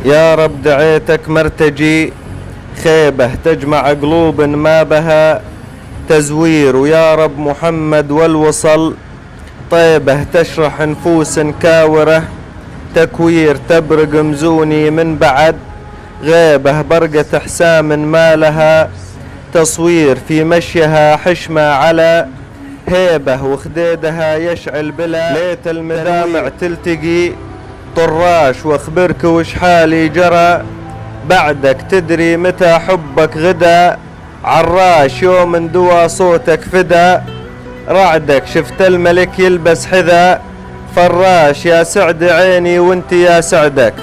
يا رب دعيتك مرتجي، خيبة تجمع قلوب ما بها تزوير، ويا رب محمد والوصل طيبة تشرح نفوس كاورة، تكوير تبرق مزوني من بعد غيبة برقة حسام ما لها تصوير، في مشيها حشمة على هيبة وخديدها يشعل بلا ليت المدامع تلتقي طراش، واخبرك وش حالي جرى بعدك تدري متى حبك غدا عراش، يوم اندوى صوتك فدا رعدك شفت الملك يلبس حذا فراش، يا سعد عيني وانت يا سعدك.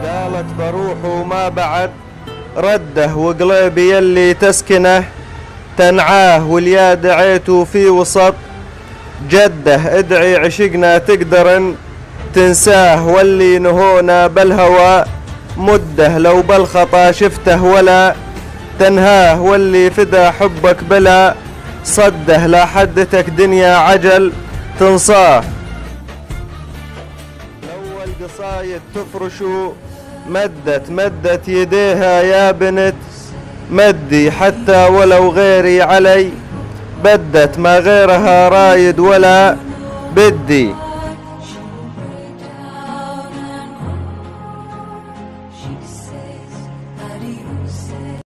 قالت بروح وما بعد رده، وقلبي يلي تسكنه تنعاه، واليا دعيته في وسط جده، ادعي عشقنا تقدرن تنساه، واللي نهونا بالهوى مده، لو بالخطا شفته ولا تنهاه، واللي فدا حبك بلا صده، لا حدتك دنيا عجل تنصاه. الأول قصايد تفرشوا مدت يديها يا بنت مدي، حتى ولو غيري علي بدت، ما غيرها رايد ولا بدي.